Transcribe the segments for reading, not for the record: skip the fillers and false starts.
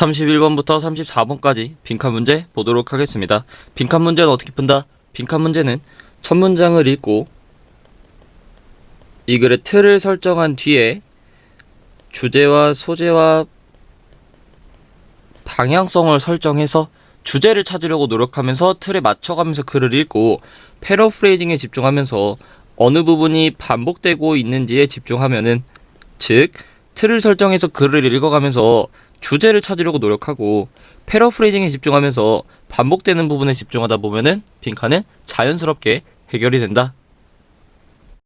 31번부터 34번까지 빈칸 문제 보도록 하겠습니다. 빈칸 문제는 어떻게 푼다? 빈칸 문제는 첫 문장을 읽고 이 글의 틀을 설정한 뒤에 주제와 소재와 방향성을 설정해서 주제를 찾으려고 노력하면서 틀에 맞춰가면서 글을 읽고 패러프레이징에 집중하면서 어느 부분이 반복되고 있는지에 집중하면은, 즉 틀을 설정해서 글을 읽어가면서 주제를 찾으려고 노력하고 패러프레이징에 집중하면서 반복되는 부분에 집중하다 보면은 빈칸은 자연스럽게 해결이 된다.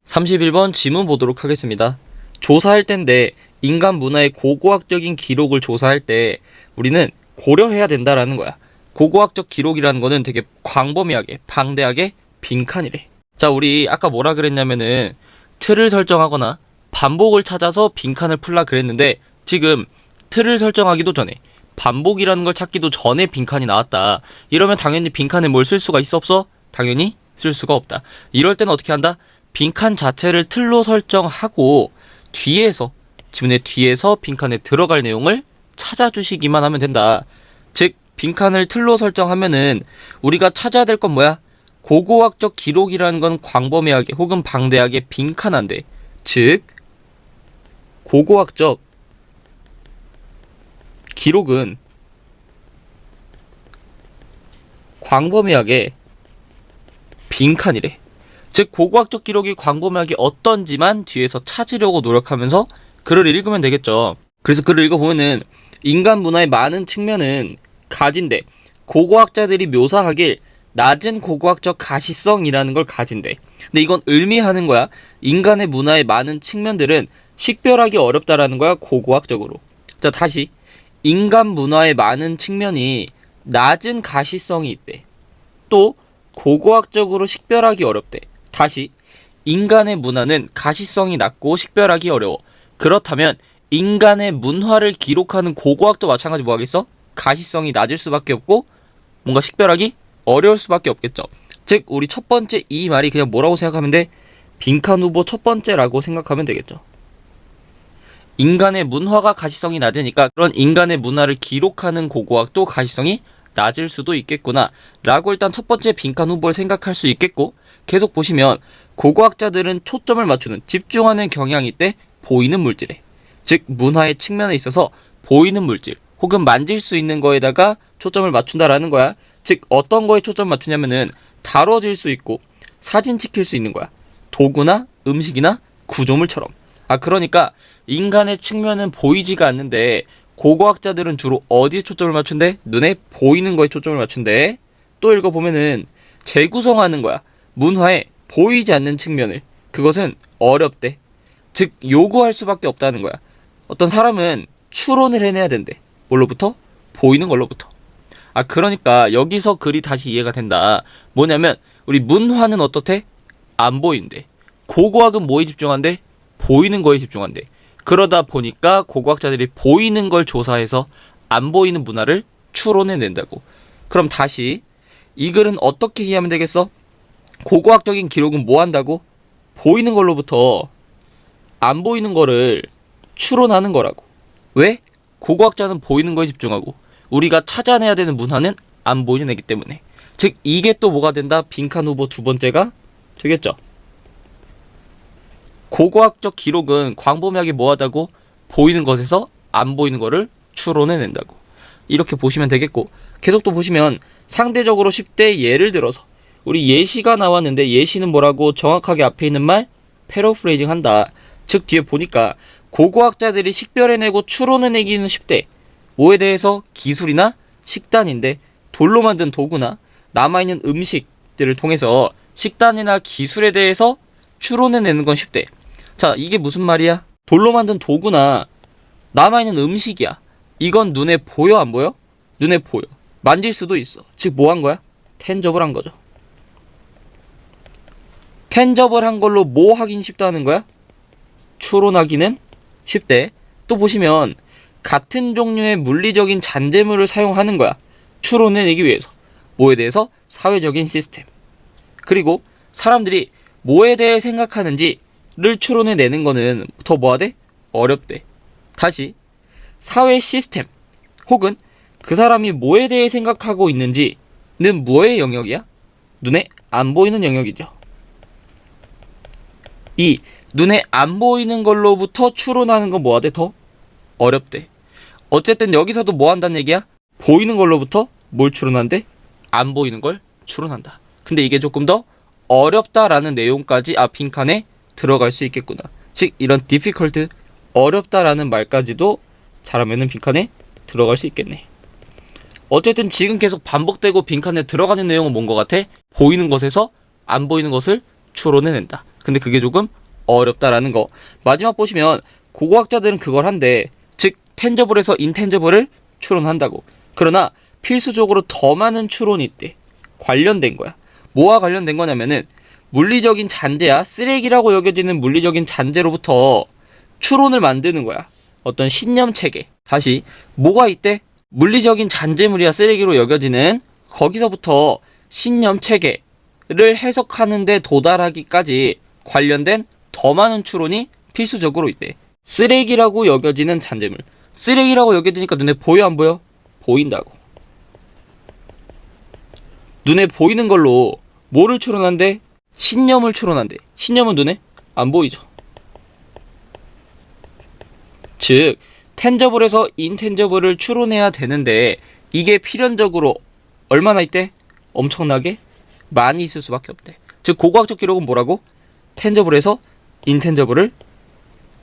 31번 지문 보도록 하겠습니다. 조사할 때인데 인간 문화의 고고학적인 기록을 조사할 때 우리는 고려해야 된다라는 거야. 고고학적 기록이라는 거는 되게 광범위하게 방대하게 빈칸이래. 자, 우리 아까 뭐라 그랬냐면은 틀을 설정하거나 반복을 찾아서 빈칸을 풀라 그랬는데, 지금 틀을 설정하기도 전에 반복이라는 걸 찾기도 전에 빈칸이 나왔다. 이러면 당연히 빈칸에 뭘 쓸 수가 있어 없어? 당연히 쓸 수가 없다. 이럴 때는 어떻게 한다? 빈칸 자체를 틀로 설정하고 뒤에서, 지문의 뒤에서 빈칸에 들어갈 내용을 찾아주시기만 하면 된다. 즉 빈칸을 틀로 설정하면은 우리가 찾아야 될 건 뭐야? 고고학적 기록이라는 건 광범위하게 혹은 방대하게 빈칸한데, 즉 고고학적 기록은 광범위하게 빈칸이래. 즉 고고학적 기록이 광범위하게 어떤지만 뒤에서 찾으려고 노력하면서 글을 읽으면 되겠죠. 그래서 글을 읽어보면은 인간 문화의 많은 측면은 가진대. 고고학자들이 묘사하길 낮은 고고학적 가시성이라는 걸 가진대. 근데 이건 의미하는 거야. 인간의 문화의 많은 측면들은 식별하기 어렵다라는 거야, 고고학적으로. 자, 다시. 인간 문화의 많은 측면이 낮은 가시성이 있대. 또 고고학적으로 식별하기 어렵대. 다시. 인간의 문화는 가시성이 낮고 식별하기 어려워. 그렇다면 인간의 문화를 기록하는 고고학도 마찬가지 뭐 하겠어? 가시성이 낮을 수밖에 없고 뭔가 식별하기 어려울 수밖에 없겠죠. 즉 우리 첫 번째 이 말이 그냥 뭐라고 생각하면 돼? 빈칸 후보 첫 번째라고 생각하면 되겠죠. 인간의 문화가 가시성이 낮으니까 그런 인간의 문화를 기록하는 고고학도 가시성이 낮을 수도 있겠구나 라고 일단 첫 번째 빈칸 후보를 생각할 수 있겠고, 계속 보시면 고고학자들은 초점을 맞추는, 집중하는 경향이 있대. 보이는 물질에, 즉 문화의 측면에 있어서 보이는 물질 혹은 만질 수 있는 거에다가 초점을 맞춘다라는 거야. 즉 어떤 거에 초점 맞추냐면은 다뤄질 수 있고 사진 찍힐 수 있는 거야. 도구나 음식이나 구조물처럼. 그러니까 인간의 측면은 보이지가 않는데 고고학자들은 주로 어디에 초점을 맞춘대? 눈에 보이는 거에 초점을 맞춘대. 또 읽어보면은 재구성하는 거야. 문화에 보이지 않는 측면을. 그것은 어렵대. 즉 요구할 수밖에 없다는 거야. 어떤 사람은 추론을 해내야 된대. 뭘로부터? 보이는 걸로부터. 그러니까 여기서 글이 다시 이해가 된다. 뭐냐면 우리 문화는 어떻대? 안 보인대. 고고학은 뭐에 집중한대? 보이는 거에 집중한대. 그러다 보니까 고고학자들이 보이는 걸 조사해서 안 보이는 문화를 추론해낸다고. 그럼 다시 이 글은 어떻게 이해하면 되겠어? 고고학적인 기록은 뭐 한다고? 보이는 걸로부터 안 보이는 거를 추론하는 거라고. 왜? 고고학자는 보이는 거에 집중하고 우리가 찾아내야 되는 문화는 안 보이는 애기 때문에. 즉 이게 또 뭐가 된다? 빈칸 후보 두 번째가 되겠죠. 고고학적 기록은 광범위하게 뭐하다고? 보이는 것에서 안 보이는 거를 추론해낸다고. 이렇게 보시면 되겠고, 계속 또 보시면 상대적으로 쉽대. 예를 들어서 우리 예시가 나왔는데 예시는 뭐라고? 정확하게 앞에 있는 말 패러프레이징 한다. 즉 뒤에 보니까 고고학자들이 식별해내고 추론해내기는 쉽대. 뭐에 대해서? 기술이나 식단인데 돌로 만든 도구나 남아있는 음식들을 통해서 식단이나 기술에 대해서 추론해내는 건 쉽대. 자, 이게 무슨 말이야? 돌로 만든 도구나 남아있는 음식이야. 이건 눈에 보여 안 보여? 눈에 보여. 만질 수도 있어. 즉 뭐 한 거야? 텐저블 한 거죠. 텐저블 한 걸로 뭐 하긴 쉽다는 거야? 추론하기는 쉽대. 또 보시면 같은 종류의 물리적인 잔재물을 사용하는 거야. 추론해내기 위해서. 뭐에 대해서? 사회적인 시스템. 그리고 사람들이 뭐에 대해 생각하는지를 추론해내는 거는 더 뭐하대? 어렵대. 다시 사회 시스템, 혹은 그 사람이 뭐에 대해 생각하고 있는지는 뭐의 영역이야? 눈에 안 보이는 영역이죠. 이 눈에 안 보이는 걸로부터 추론하는 건 뭐하대? 더 어렵대. 어쨌든 여기서도 뭐 한다는 얘기야? 보이는 걸로부터 뭘 추론한대? 안 보이는 걸 추론한다. 근데 이게 조금 더 어렵다라는 내용까지 빈칸에 들어갈 수 있겠구나. 즉 이런 difficult, 어렵다라는 말까지도 잘하면은 빈칸에 들어갈 수 있겠네. 어쨌든 지금 계속 반복되고 빈칸에 들어가는 내용은 뭔 것 같아? 보이는 것에서 안 보이는 것을 추론해낸다. 근데 그게 조금 어렵다라는 거. 마지막 보시면 고고학자들은 그걸 한대. 즉 텐저블에서 인텐저블을 추론한다고. 그러나 필수적으로 더 많은 추론이 있대. 관련된 거야. 뭐와 관련된 거냐면은 물리적인 잔재야, 쓰레기라고 여겨지는 물리적인 잔재로부터 추론을 만드는 거야. 어떤 신념 체계. 다시 뭐가 있대? 물리적인 잔재물이야, 쓰레기로 여겨지는 거기서부터 신념 체계를 해석하는 데 도달하기까지 관련된 더 많은 추론이 필수적으로 있대. 쓰레기라고 여겨지는 잔재물. 쓰레기라고 여겨지니까 눈에 보여 안 보여? 보인다고. 눈에 보이는 걸로 뭐를 추론한대? 신념을 추론한대. 신념은 눈에 안 보이죠. 즉 텐저블에서 인텐저블을 추론해야 되는데 이게 필연적으로 얼마나 있대? 엄청나게 많이 있을 수밖에 없대. 즉 고고학적 기록은 뭐라고? 텐저블에서 인텐저블을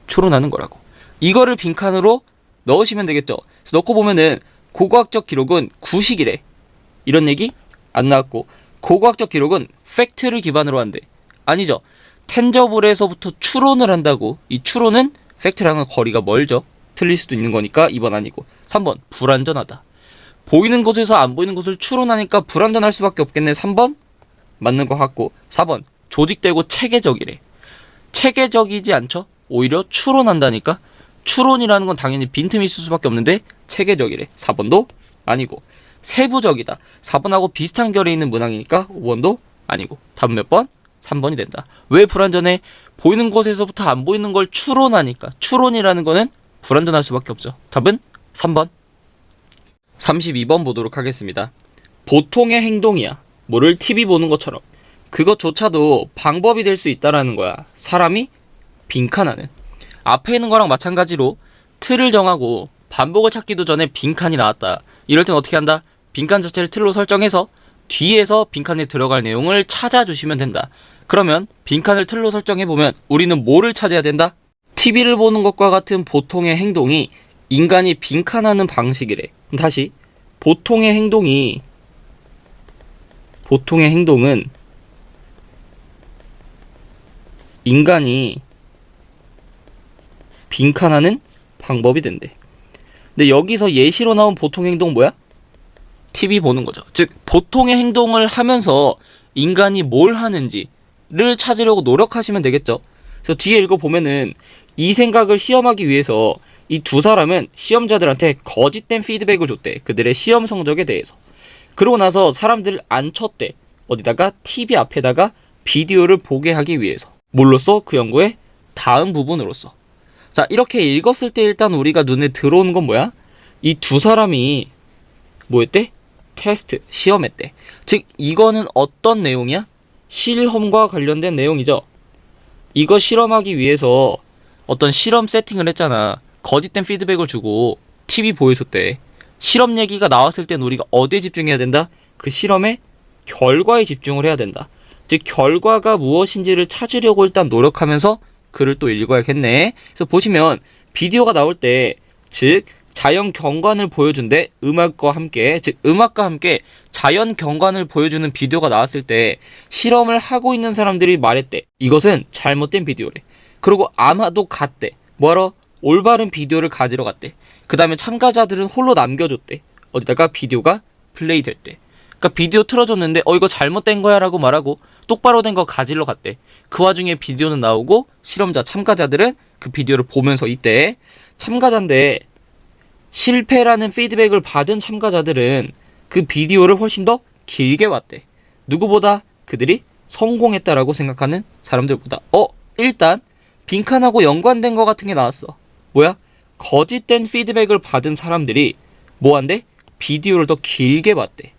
추론하는 거라고. 이거를 빈칸으로 넣으시면 되겠죠. 그래서 넣고 보면은 고고학적 기록은 구식이래. 이런 얘기 안 나왔고, 고고학적 기록은 팩트를 기반으로 한대. 아니죠. 텐저블에서부터 추론을 한다고. 이 추론은 팩트랑은 거리가 멀죠. 틀릴 수도 있는 거니까 2번 아니고. 3번 불완전하다. 보이는 곳에서 안 보이는 곳을 추론하니까 불완전할 수밖에 없겠네. 3번 맞는 것 같고. 4번 조직되고 체계적이래. 체계적이지 않죠? 오히려 추론한다니까. 추론이라는 건 당연히 빈틈이 있을 수밖에 없는데 체계적이래. 4번도 아니고. 세부적이다. 4번하고 비슷한 결에 있는 문항이니까 5번도 아니고. 답은 몇 번? 3번이 된다. 왜 불완전해? 보이는 곳에서부터 안 보이는 걸 추론하니까. 추론이라는 거는 불완전할 수밖에 없죠. 답은 3번. 32번 보도록 하겠습니다. 보통의 행동이야. 뭐를 TV 보는 것처럼. 그것조차도 방법이 될 수 있다라는 거야. 사람이 빈칸하는. 앞에 있는 거랑 마찬가지로 틀을 정하고 반복을 찾기도 전에 빈칸이 나왔다. 이럴 땐 어떻게 한다? 빈칸 자체를 틀로 설정해서 뒤에서 빈칸에 들어갈 내용을 찾아주시면 된다. 그러면 빈칸을 틀로 설정해보면 우리는 뭐를 찾아야 된다? TV를 보는 것과 같은 보통의 행동이 인간이 빈칸하는 방식이래. 다시 보통의 행동은 인간이 빈칸하는 방법이 된대. 근데 여기서 예시로 나온 보통 행동 뭐야? TV 보는 거죠. 즉 보통의 행동을 하면서 인간이 뭘 하는지를 찾으려고 노력하시면 되겠죠. 그래서 뒤에 읽어보면은 이 생각을 시험하기 위해서 이 두 사람은 시험자들한테 거짓된 피드백을 줬대. 그들의 시험 성적에 대해서. 그러고 나서 사람들을 앉혔대. 어디다가? TV 앞에다가 비디오를 보게 하기 위해서. 뭘로써? 그 연구의 다음 부분으로써. 자, 이렇게 읽었을 때 일단 우리가 눈에 들어오는 건 뭐야? 이 두 사람이 뭐였대? 테스트, 시험했대. 즉 이거는 어떤 내용이야? 실험과 관련된 내용이죠. 이거 실험하기 위해서 어떤 실험 세팅을 했잖아. 거짓된 피드백을 주고 TV 보여줬대. 실험 얘기가 나왔을 땐 우리가 어디에 집중해야 된다? 그 실험의 결과에 집중을 해야 된다. 즉 결과가 무엇인지를 찾으려고 일단 노력하면서 글을 또 읽어야겠네. 그래서 보시면 비디오가 나올 때 즉 자연 경관을 보여준대. 음악과 함께. 즉 음악과 함께 자연 경관을 보여주는 비디오가 나왔을 때 실험을 하고 있는 사람들이 말했대. 이것은 잘못된 비디오래. 그리고 아마도 갔대. 뭐하러? 올바른 비디오를 가지러 갔대. 그 다음에 참가자들은 홀로 남겨줬대. 어디다가 비디오가 플레이 됐대. 그러니까 비디오 틀어줬는데 이거 잘못된 거야 라고 말하고 똑바로 된 거 가지러 갔대. 그 와중에 비디오는 나오고 실험자 참가자들은 그 비디오를 보면서 있대. 참가자인데 실패라는 피드백을 받은 참가자들은 그 비디오를 훨씬 더 길게 왔대. 누구보다? 그들이 성공했다라고 생각하는 사람들보다. 일단 빈칸하고 연관된 거 같은 게 나왔어. 뭐야? 거짓된 피드백을 받은 사람들이 뭐 한대? 비디오를 더 길게 봤대.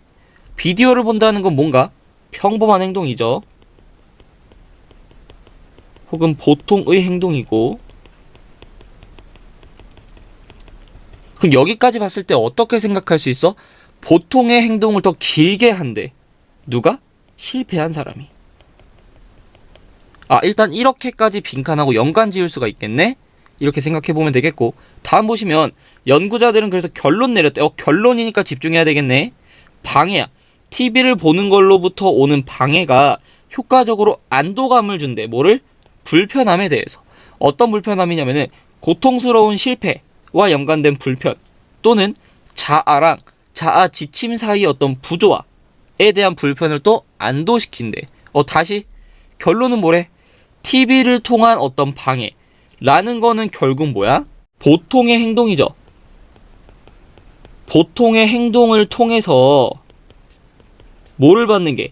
비디오를 본다는 건 뭔가 평범한 행동이죠. 혹은 보통의 행동이고. 그럼 여기까지 봤을 때 어떻게 생각할 수 있어? 보통의 행동을 더 길게 한대. 누가? 실패한 사람이. 일단 이렇게까지 빈칸하고 연관 지을 수가 있겠네? 이렇게 생각해보면 되겠고, 다음 보시면 연구자들은 그래서 결론 내렸대. 결론이니까 집중해야 되겠네. 방해야. TV를 보는 걸로부터 오는 방해가 효과적으로 안도감을 준대. 뭐를? 불편함에 대해서. 어떤 불편함이냐면은 고통스러운 실패와 연관된 불편, 또는 자아랑 자아 지침 사이의 어떤 부조화에 대한 불편을 또 안도시킨대. 다시 결론은 뭐래? TV를 통한 어떤 방해라는 거는 결국 뭐야? 보통의 행동이죠. 보통의 행동을 통해서 뭐를 받는 게?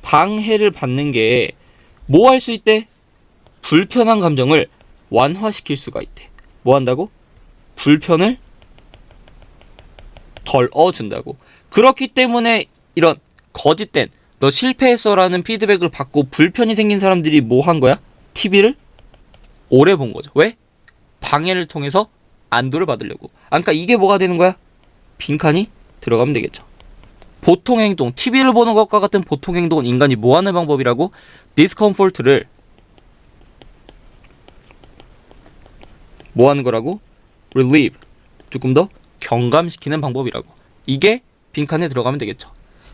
방해를 받는 게 뭐 할 수 있대? 불편한 감정을 완화시킬 수가 있대. 뭐 한다고? 불편을 덜어준다고. 그렇기 때문에 이런 거짓된 너 실패했어라는 피드백을 받고 불편이 생긴 사람들이 뭐 한 거야? TV를 오래 본 거죠. 왜? 방해를 통해서 안도를 받으려고. 그러니까 이게 뭐가 되는 거야? 빈칸이 들어가면 되겠죠. 보통 행동, TV를 보는 것과 같은 보통 행동은 인간이 뭐 하는 방법이라고? 디스컴포트를 뭐 하는 거라고? relieve, 조금 더 경감시키는 방법이라고. 이게 빈칸에 들어가면 되겠죠.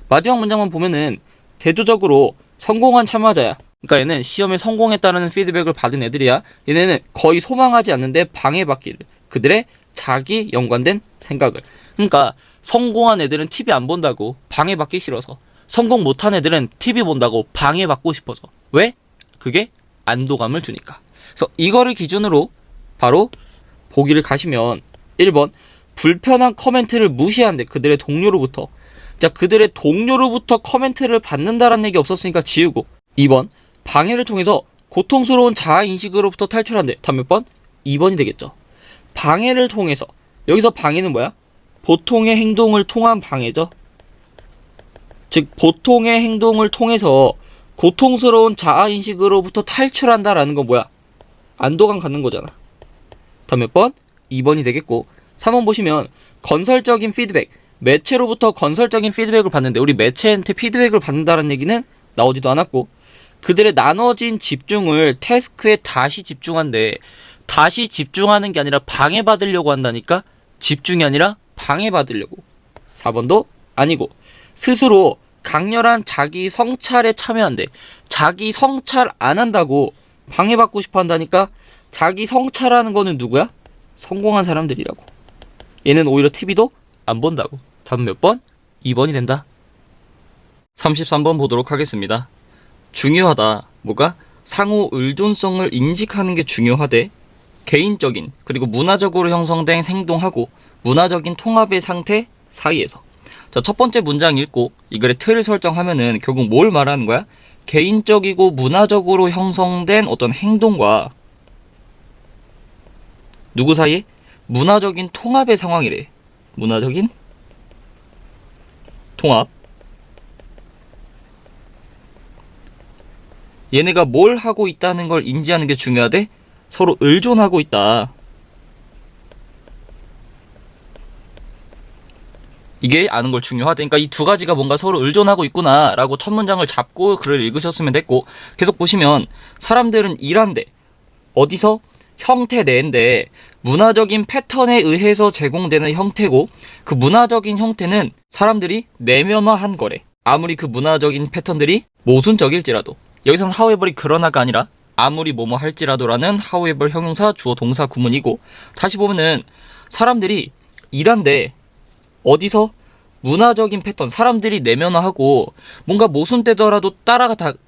마지막 문장만 보면은 대조적으로 성공한 참여자야. 그러니까 얘는 시험에 성공했다는 피드백을 받은 애들이야. 얘네는 거의 소망하지 않는데 방해받기를. 그들의 자기 연관된 생각을. 그러니까 성공한 애들은 TV 안 본다고 방해받기 싫어서, 성공 못한 애들은 TV 본다고 방해받고 싶어서. 왜? 그게 안도감을 주니까. 그래서 이거를 기준으로 바로 보기를 가시면 1번 불편한 커멘트를 무시한대. 그들의 동료로부터. 자, 그들의 동료로부터 커멘트를 받는다라는 얘기 없었으니까 지우고. 2번 방해를 통해서 고통스러운 자아인식으로부터 탈출한대. 다음 몇 번? 2번이 되겠죠. 방해를 통해서. 여기서 방해는 뭐야? 보통의 행동을 통한 방해죠. 즉 보통의 행동을 통해서 고통스러운 자아인식으로부터 탈출한다라는 건 뭐야? 안도감 갖는 거잖아. 다음 몇 번? 2번이 되겠고. 3번 보시면 건설적인 피드백, 매체로부터 건설적인 피드백을 받는데, 우리 매체한테 피드백을 받는다는 얘기는 나오지도 않았고, 그들의 나눠진 집중을 태스크에 다시 집중한데, 다시 집중하는 게 아니라 방해받으려고 한다니까? 집중이 아니라 방해받으려고. 4번도 아니고, 스스로 강렬한 자기 성찰에 참여한대. 자기 성찰 안 한다고 방해받고 싶어 한다니까? 자기 성찰하는 거는 누구야? 성공한 사람들이라고. 얘는 오히려 TV도 안 본다고. 다음 몇 번? 2번이 된다. 33번 보도록 하겠습니다. 중요하다. 뭐가? 상호 의존성을 인식하는 게 중요하대. 개인적인 그리고 문화적으로 형성된 행동하고 문화적인 통합의 상태 사이에서. 자, 첫 번째 문장 읽고 이 글의 틀을 설정하면은 결국 뭘 말하는 거야? 개인적이고 문화적으로 형성된 어떤 행동과 누구 사이에? 문화적인 통합의 상황이래. 문화적인 통합. 얘네가 뭘 하고 있다는 걸 인지하는 게 중요하대. 서로 의존하고 있다. 이게 아는 걸 중요하대. 그러니까 이 두 가지가 뭔가 서로 의존하고 있구나 라고 첫 문장을 잡고 글을 읽으셨으면 됐고, 계속 보시면 사람들은 일한대. 어디서? 형태 내인데 문화적인 패턴에 의해서 제공되는 형태고, 그 문화적인 형태는 사람들이 내면화한 거래. 아무리 그 문화적인 패턴들이 모순적일지라도. 여기서는 however이 그러나가 아니라 아무리 뭐뭐 할지라도라는 however 형용사 주어 동사 구문이고, 다시 보면은 사람들이 일한데 어디서? 문화적인 패턴, 사람들이 내면화하고 뭔가 모순되더라도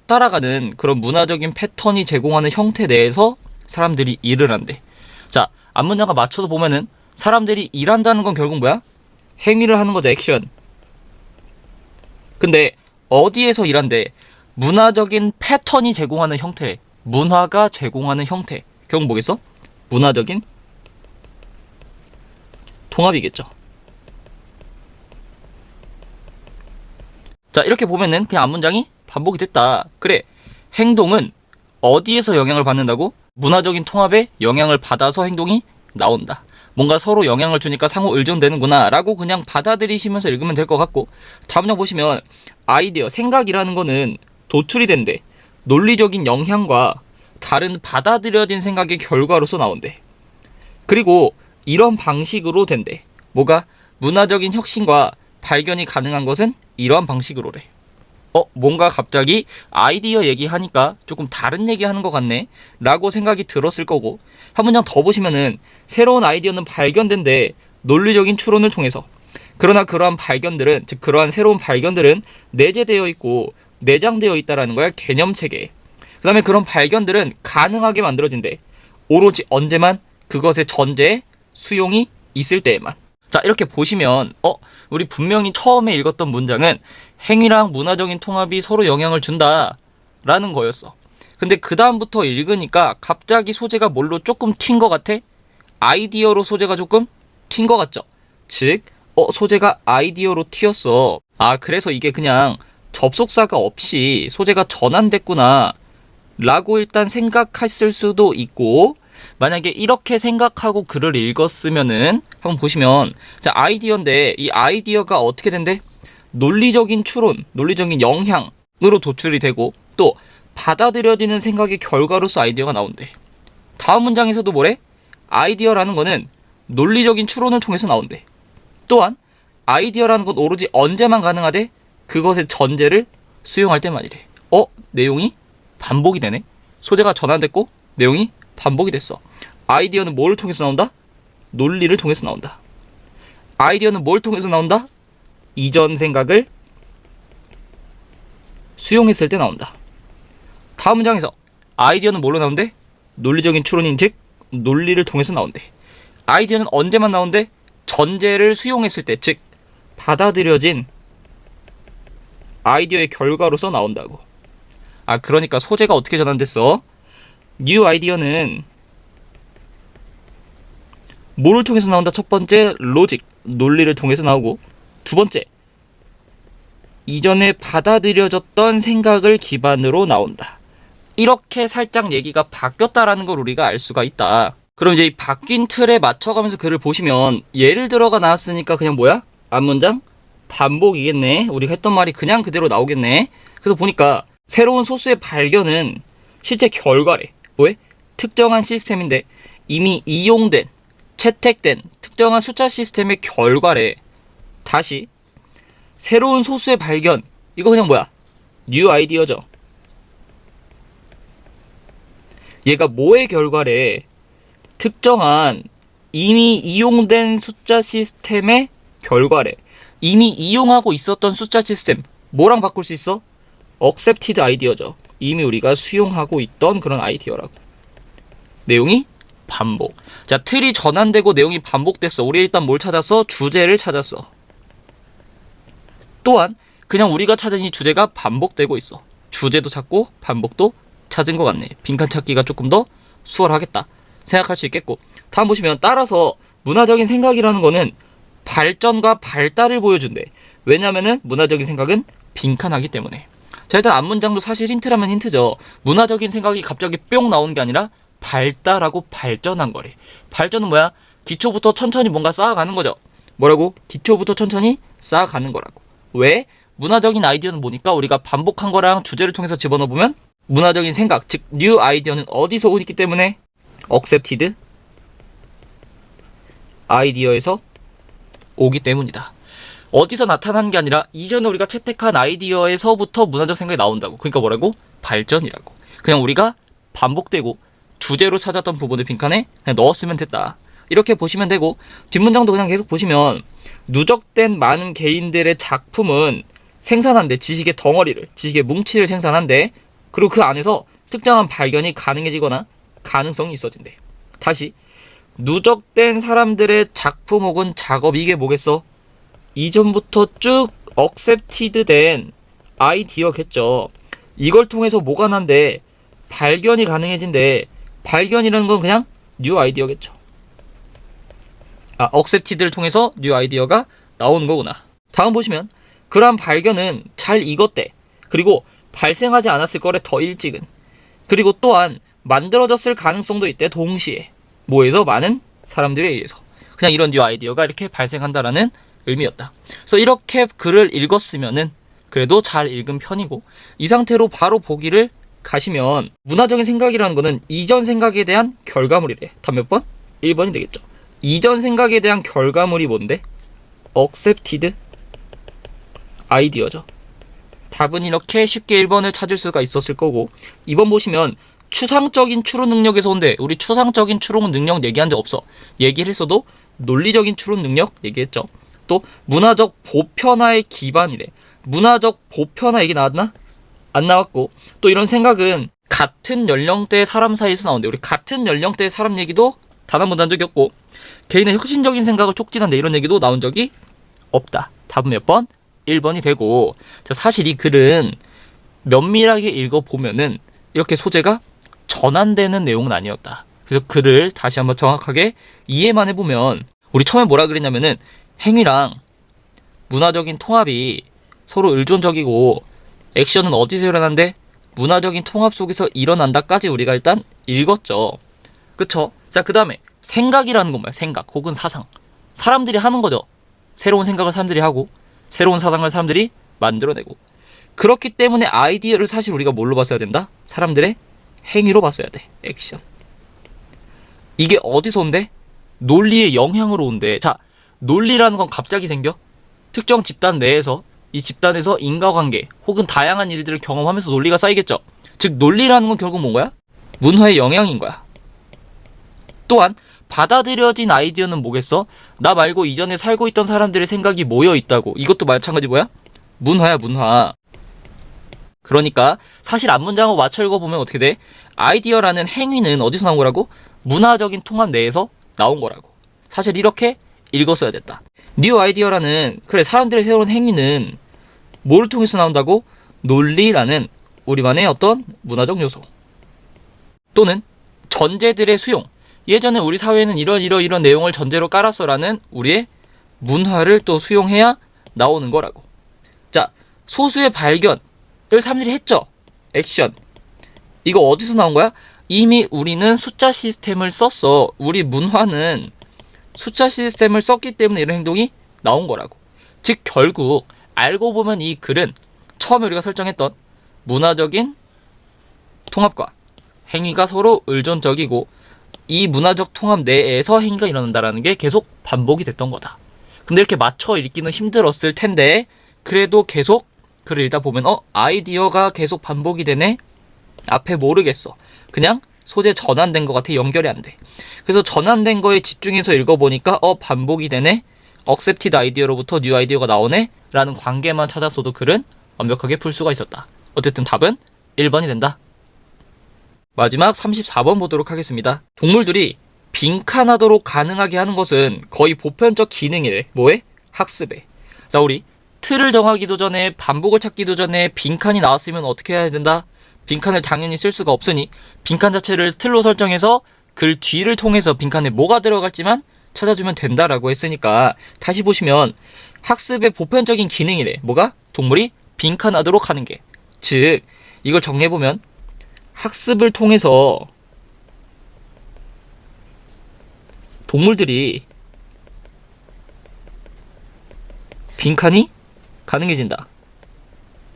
따라가는 그런 문화적인 패턴이 제공하는 형태 내에서 사람들이 일을 한대. 자, 앞문장과 맞춰서 보면은 사람들이 일한다는 건 결국 뭐야? 행위를 하는 거죠, 액션. 근데 어디에서 일한대? 문화적인 패턴이 제공하는 형태, 문화가 제공하는 형태. 결국 뭐겠어? 문화적인 통합이겠죠. 자, 이렇게 보면은 그냥 앞문장이 반복이 됐다. 그래, 행동은 어디에서 영향을 받는다고? 문화적인 통합에 영향을 받아서 행동이 나온다. 뭔가 서로 영향을 주니까 상호 의존되는구나 라고 그냥 받아들이시면서 읽으면 될 것 같고, 다음 장 보시면 아이디어, 생각이라는 거는 도출이 된대. 논리적인 영향과 다른 받아들여진 생각의 결과로서 나온대. 그리고 이런 방식으로 된대. 뭐가? 문화적인 혁신과 발견이 가능한 것은 이러한 방식으로래. 뭔가 갑자기 아이디어 얘기하니까 조금 다른 얘기하는 것 같네 라고 생각이 들었을 거고, 한 문장 더 보시면은 새로운 아이디어는 발견된데 논리적인 추론을 통해서. 그러나 그러한 발견들은, 즉 그러한 새로운 발견들은 내재되어 있고 내장되어 있다라는 거야, 개념체계에. 그 다음에 그런 발견들은 가능하게 만들어진대. 오로지 언제만? 그것의 전제에 수용이 있을 때에만. 자, 이렇게 보시면 우리 분명히 처음에 읽었던 문장은 행위랑 문화적인 통합이 서로 영향을 준다 라는 거였어. 근데 그 다음부터 읽으니까 갑자기 소재가 뭘로 조금 튄 것 같아? 아이디어로 소재가 조금 튄 것 같죠? 즉 소재가 아이디어로 튀었어. 그래서 이게 그냥 접속사가 없이 소재가 전환됐구나 라고 일단 생각했을 수도 있고, 만약에 이렇게 생각하고 글을 읽었으면은 한번 보시면, 자, 아이디어인데 이 아이디어가 어떻게 된대? 논리적인 추론, 논리적인 영향으로 도출이 되고 또 받아들여지는 생각의 결과로서 아이디어가 나온대. 다음 문장에서도 뭐래? 아이디어라는 거는 논리적인 추론을 통해서 나온대. 또한 아이디어라는 건 오로지 언제만 가능하대? 그것의 전제를 수용할 때만이래. 내용이 반복이 되네. 소재가 전환됐고 내용이 반복이 됐어. 아이디어는 뭐를 통해서 나온다? 논리를 통해서 나온다. 아이디어는 뭘 통해서 나온다? 이전 생각을 수용했을 때 나온다. 다음 문장에서 아이디어는 뭘로 나온대? 논리적인 추론인 즉 논리를 통해서 나온대. 아이디어는 언제만 나온대? 전제를 수용했을 때, 즉 받아들여진 아이디어의 결과로서 나온다고. 그러니까 소재가 어떻게 전환됐어? 뉴 아이디어는 뭐를 통해서 나온다? 첫 번째, 로직, 논리를 통해서 나오고, 두 번째, 이전에 받아들여졌던 생각을 기반으로 나온다. 이렇게 살짝 얘기가 바뀌었다라는 걸 우리가 알 수가 있다. 그럼 이제 이 바뀐 틀에 맞춰가면서 글을 보시면 예를 들어가 나왔으니까 그냥 뭐야? 앞문장? 반복이겠네. 우리가 했던 말이 그냥 그대로 나오겠네. 그래서 보니까 새로운 소스의 발견은 실제 결과래. 왜? 특정한 시스템인데 이미 이용된, 채택된 특정한 숫자 시스템의 결과래. 다시 새로운 소스의 발견, 이거 그냥 뭐야? 뉴 아이디어죠. 얘가 뭐의 결과래? 특정한 이미 이용된 숫자 시스템의 결과래. 이미 이용하고 있었던 숫자 시스템, 뭐랑 바꿀 수 있어? accepted 아이디어죠. 이미 우리가 수용하고 있던 그런 아이디어라고. 내용이 반복. 자, 틀이 전환되고 내용이 반복됐어. 우리 일단 뭘 찾았어? 주제를 찾았어. 또한 그냥 우리가 찾은 이 주제가 반복되고 있어. 주제도 찾고 반복도 찾은 것 같네. 빈칸 찾기가 조금 더 수월하겠다 생각할 수 있겠고, 다음 보시면 따라서 문화적인 생각이라는 거는 발전과 발달을 보여준대. 왜냐면은 문화적인 생각은 빈칸하기 때문에. 자, 일단 앞문장도 사실 힌트라면 힌트죠. 문화적인 생각이 갑자기 뿅 나온 게 아니라 발달하고 발전한 거래. 발전은 뭐야? 기초부터 천천히 뭔가 쌓아가는 거죠. 뭐라고? 기초부터 천천히 쌓아가는 거라고. 왜? 문화적인 아이디어는 뭐니까 우리가 반복한 거랑 주제를 통해서 집어넣어보면 문화적인 생각, 즉 뉴 아이디어는 어디서 오기 때문에? accepted 아이디어에서 오기 때문이다. 어디서 나타나는 게 아니라 이전에 우리가 채택한 아이디어에서부터 문화적 생각이 나온다고. 그러니까 뭐라고? 발전이라고. 그냥 우리가 반복되고 주제로 찾았던 부분을 빈칸에 그냥 넣었으면 됐다. 이렇게 보시면 되고, 뒷문장도 그냥 계속 보시면 누적된 많은 개인들의 작품은 생산한대. 지식의 덩어리를, 지식의 뭉치를 생산한대. 그리고 그 안에서 특정한 발견이 가능해지거나 가능성이 있어진대. 다시, 누적된 사람들의 작품 혹은 작업, 이게 뭐겠어? 이전부터 쭉 accepted 된 아이디어겠죠. 이걸 통해서 뭐가 난데? 발견이 가능해진대. 발견이라는 건 그냥 뉴 아이디어겠죠. accepted를 통해서 뉴 아이디어가 나오는 거구나. 다음 보시면 그러한 발견은 잘 익었대. 그리고 발생하지 않았을 거래 더 일찍은. 그리고 또한 만들어졌을 가능성도 있대. 동시에. 뭐에서? 많은 사람들에 의해서. 그냥 이런 뉴 아이디어가 이렇게 발생한다라는 의미였다. 그래서 이렇게 글을 읽었으면은 그래도 잘 읽은 편이고, 이 상태로 바로 보기를 가시면 문화적인 생각이라는 거는 이전 생각에 대한 결과물이래. 답 몇 번? 1번이 되겠죠. 이전 생각에 대한 결과물이 뭔데? accepted 아이디어죠. 답은 이렇게 쉽게 1번을 찾을 수가 있었을 거고, 2번 보시면 추상적인 추론 능력에서 온대. 우리 추상적인 추론 능력 얘기한 적 없어. 얘기를 했어도 논리적인 추론 능력 얘기했죠. 또 문화적 보편화의 기반이래. 문화적 보편화 얘기 나왔나? 안 나왔고, 또 이런 생각은 같은 연령대의 사람 사이에서 나온대. 우리 같은 연령대의 사람 얘기도 단 한 번도 한 적이 없고, 개인의 혁신적인 생각을 촉진한다 이런 얘기도 나온 적이 없다. 답은 몇 번? 1번이 되고, 사실 이 글은 면밀하게 읽어보면은 이렇게 소재가 전환되는 내용은 아니었다. 그래서 글을 다시 한번 정확하게 이해만 해보면, 우리 처음에 뭐라 그랬냐면은 행위랑 문화적인 통합이 서로 의존적이고 액션은 어디서 일어난데 문화적인 통합 속에서 일어난다까지 우리가 일단 읽었죠. 그쵸? 자, 그 다음에 생각이라는 건 뭐야? 생각 혹은 사상. 사람들이 하는 거죠. 새로운 생각을 사람들이 하고 새로운 사상을 사람들이 만들어내고. 그렇기 때문에 아이디어를 사실 우리가 뭘로 봤어야 된다? 사람들의 행위로 봤어야 돼. 액션. 이게 어디서 온대? 논리의 영향으로 온대. 자, 논리라는 건 갑자기 생겨? 특정 집단 내에서, 이 집단에서 인과관계 혹은 다양한 일들을 경험하면서 논리가 쌓이겠죠. 즉 논리라는 건 결국 뭔 거야? 문화의 영향인 거야. 또한 받아들여진 아이디어는 뭐겠어? 나 말고 이전에 살고 있던 사람들의 생각이 모여 있다고. 이것도 마찬가지 뭐야? 문화야, 문화. 그러니까 사실 앞문장하고 맞춰 읽어보면 어떻게 돼? 아이디어라는 행위는 어디서 나온 거라고? 문화적인 통합 내에서 나온 거라고. 사실 이렇게 읽었어야 됐다. 뉴 아이디어라는, 그래, 사람들의 새로운 행위는 뭘 통해서 나온다고? 논리라는 우리만의 어떤 문화적 요소 또는 전제들의 수용. 예전에 우리 사회는 이런 내용을 전제로 깔았어라는 우리의 문화를 또 수용해야 나오는 거라고. 자, 소수의 발견을 사람들이 했죠. 액션. 이거 어디서 나온 거야? 이미 우리는 숫자 시스템을 썼어. 우리 문화는 숫자 시스템을 썼기 때문에 이런 행동이 나온 거라고. 즉 결국 알고 보면 이 글은 처음에 우리가 설정했던 문화적인 통합과 행위가 서로 의존적이고 이 문화적 통합 내에서 행위가 일어난다는 게 계속 반복이 됐던 거다. 근데 이렇게 맞춰 읽기는 힘들었을 텐데 그래도 계속 글을 읽다 보면 아이디어가 계속 반복이 되네? 앞에 모르겠어. 그냥 소재 전환된 것 같아. 연결이 안 돼. 그래서 전환된 거에 집중해서 읽어보니까 반복이 되네? accepted 아이디어로부터 new 아이디어가 나오네? 라는 관계만 찾았어도 글은 완벽하게 풀 수가 있었다. 어쨌든 답은 1번이 된다. 마지막 34번 보도록 하겠습니다. 동물들이 빈칸하도록 가능하게 하는 것은 거의 보편적 기능이래. 뭐에? 학습에. 자, 우리 틀을 정하기도 전에 반복을 찾기도 전에 빈칸이 나왔으면 어떻게 해야 된다? 빈칸을 당연히 쓸 수가 없으니 빈칸 자체를 틀로 설정해서 글 뒤를 통해서 빈칸에 뭐가 들어갈지만 찾아주면 된다라고 했으니까 다시 보시면 학습의 보편적인 기능이래. 뭐가? 동물이 빈칸하도록 하는 게. 즉 이걸 정리해보면 학습을 통해서 동물들이 빈칸이 가능해진다.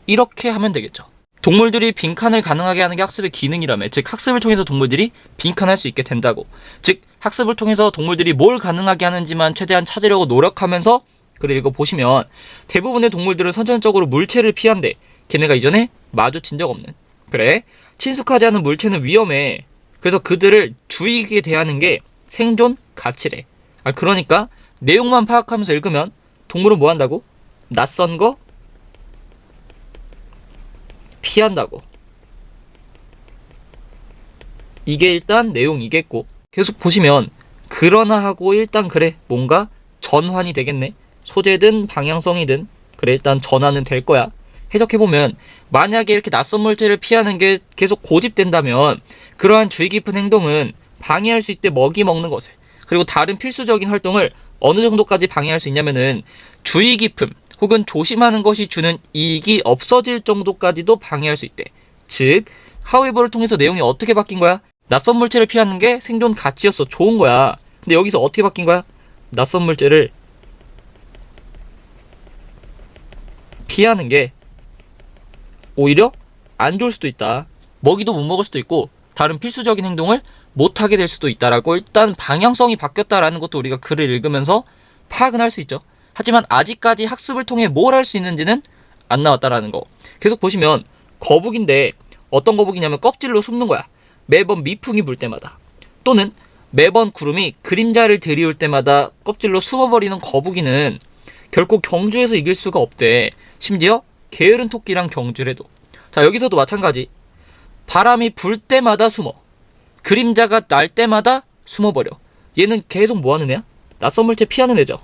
이렇게 하면 되겠죠. 동물들이 빈칸을 가능하게 하는 게 학습의 기능이라며. 즉 학습을 통해서 동물들이 빈칸할 수 있게 된다고. 즉 학습을 통해서 동물들이 뭘 가능하게 하는지만 최대한 찾으려고 노력하면서 글을 읽어보시면 대부분의 동물들은 선천적으로 물체를 피한대. 걔네가 이전에 마주친 적 없는. 그래, 친숙하지 않은 물체는 위험해. 그래서 그들을 주의 있게 대하는 게 생존 가치래. 그러니까 내용만 파악하면서 읽으면 동물은 뭐 한다고? 낯선 거 피한다고. 이게 일단 내용이겠고, 계속 보시면 그러나 하고 일단 그래 뭔가 전환이 되겠네. 소재든 방향성이든 그래 일단 전환은 될 거야. 해석해보면 만약에 이렇게 낯선 물체를 피하는 게 계속 고집된다면 그러한 주의 깊은 행동은 방해할 수 있대. 먹이 먹는 것을. 그리고 다른 필수적인 활동을 어느 정도까지 방해할 수 있냐면은 주의 깊음 혹은 조심하는 것이 주는 이익이 없어질 정도까지도 방해할 수 있대. 즉 however를 통해서 내용이 어떻게 바뀐 거야? 낯선 물체를 피하는 게 생존 가치였어. 좋은 거야. 근데 여기서 어떻게 바뀐 거야? 낯선 물체를 피하는 게 오히려 안 좋을 수도 있다. 먹이도 못 먹을 수도 있고 다른 필수적인 행동을 못하게 될 수도 있다라고 일단 방향성이 바뀌었다라는 것도 우리가 글을 읽으면서 파악은 할 수 있죠. 하지만 아직까지 학습을 통해 뭘 할 수 있는지는 안 나왔다라는 거. 계속 보시면 거북인데 어떤 거북이냐면 껍질로 숨는 거야. 매번 미풍이 불 때마다 또는 매번 구름이 그림자를 들이올 때마다 껍질로 숨어버리는 거북이는 결코 경주에서 이길 수가 없대. 심지어 게으른 토끼랑 경주를 해도. 자, 여기서도 마찬가지. 바람이 불 때마다 숨어. 그림자가 날 때마다 숨어버려. 얘는 계속 뭐하는 애야? 낯선 물체 피하는 애죠.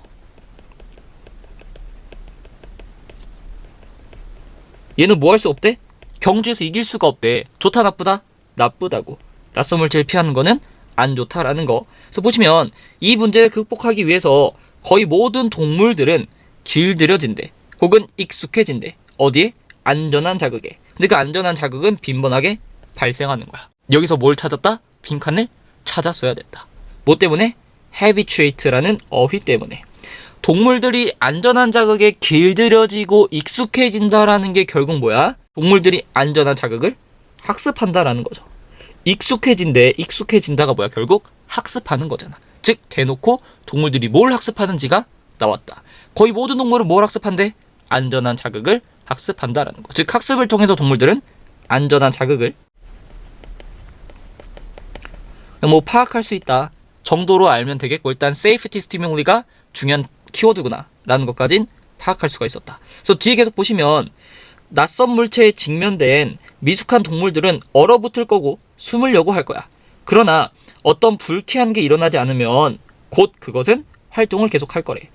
얘는 뭐 할 수 없대? 경주에서 이길 수가 없대. 좋다 나쁘다? 나쁘다고. 낯선 물체를 피하는 거는 안 좋다라는 거. 그래서 보시면 이 문제를 극복하기 위해서 거의 모든 동물들은 길들여진대. 혹은 익숙해진대. 어디에? 안전한 자극에. 근데 그 안전한 자극은 빈번하게 발생하는 거야. 여기서 뭘 찾았다? 빈칸을 찾았어야 됐다. 뭐 때문에? habituate라는 어휘 때문에. 동물들이 안전한 자극에 길들여지고 익숙해진다라는 게 결국 뭐야? 동물들이 안전한 자극을 학습한다라는 거죠. 익숙해진다가 뭐야? 결국 학습하는 거잖아. 즉 대놓고 동물들이 뭘 학습하는지가 나왔다. 거의 모든 동물은 뭘 학습한대? 안전한 자극을 학습한다라는 거. 즉 학습을 통해서 동물들은 안전한 자극을 뭐 파악할 수 있다 정도로 알면 되겠고, 일단 safety stimul이가 중요한 키워드구나 라는 것까진 파악할 수가 있었다. 그래서 뒤에 계속 보시면 낯선 물체에 직면된 미숙한 동물들은 얼어붙을 거고 숨으려고 할 거야. 그러나 어떤 불쾌한 게 일어나지 않으면 곧 그것은 활동을 계속할 거래.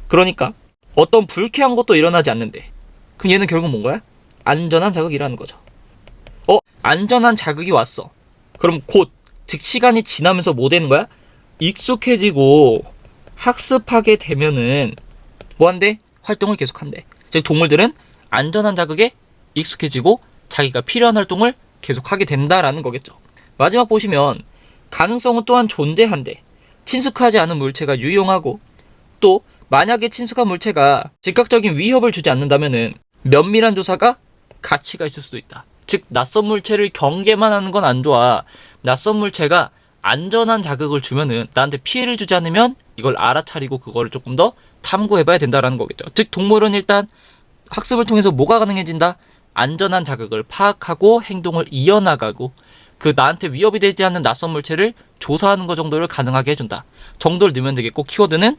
그러니까 어떤 불쾌한 것도 일어나지 않는데 그럼 얘는 결국 뭔 거야? 안전한 자극이라는 거죠. 안전한 자극이 왔어. 그럼 곧, 즉 시간이 지나면서 뭐 되는 거야? 익숙해지고 학습하게 되면은 뭐 한대? 활동을 계속한대. 즉 동물들은 안전한 자극에 익숙해지고 자기가 필요한 활동을 계속하게 된다라는 거겠죠. 마지막 보시면 가능성은 또한 존재한대. 친숙하지 않은 물체가 유용하고, 또 만약에 친숙한 물체가 즉각적인 위협을 주지 않는다면은 면밀한 조사가 가치가 있을 수도 있다. 즉 낯선 물체를 경계만 하는 건 안 좋아. 낯선 물체가 안전한 자극을 주면은 나한테 피해를 주지 않으면 이걸 알아차리고 그거를 조금 더 탐구해봐야 된다라는 거겠죠. 즉 동물은 일단 학습을 통해서 뭐가 가능해진다? 안전한 자극을 파악하고 행동을 이어나가고 그 나한테 위협이 되지 않는 낯선 물체를 조사하는 것 정도를 가능하게 해준다 정도를 넣으면 되겠고, 키워드는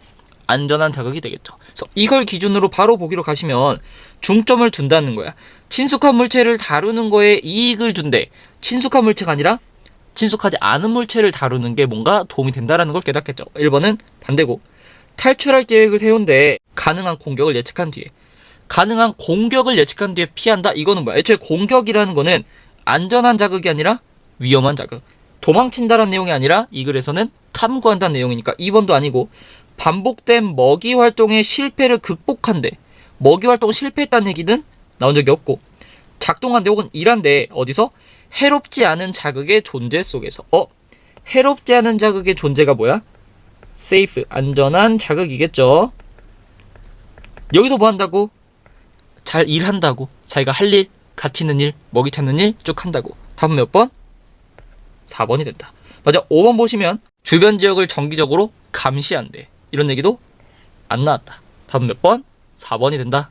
안전한 자극이 되겠죠. 그래서 이걸 기준으로 바로 보기로 가시면 중점을 둔다는 거야. 친숙한 물체를 다루는 거에 이익을 준대. 친숙한 물체가 아니라 친숙하지 않은 물체를 다루는 게 뭔가 도움이 된다는 걸 깨닫겠죠. 1번은 반대고, 탈출할 계획을 세운데 가능한 공격을 예측한 뒤에 피한다. 이거는 뭐야? 애초에 공격이라는 거는 안전한 자극이 아니라 위험한 자극. 도망친다라는 내용이 아니라 이 글에서는 탐구한다는 내용이니까 2번도 아니고, 반복된 먹이 활동의 실패를 극복한대. 먹이 활동 실패했다는 얘기는 나온 적이 없고, 작동한대 혹은 일한대. 어디서? 해롭지 않은 자극의 존재 속에서. 해롭지 않은 자극의 존재가 뭐야? safe, 안전한 자극이겠죠. 여기서 뭐 한다고? 잘 일한다고. 자기가 할 일, 가치 있는 일, 먹이 찾는 일 쭉 한다고. 답은 몇 번? 4번이 된다. 맞아. 5번 보시면 주변 지역을 정기적으로 감시한대. 이런 얘기도 안 나왔다. 답은 몇 번? 4번이 된다.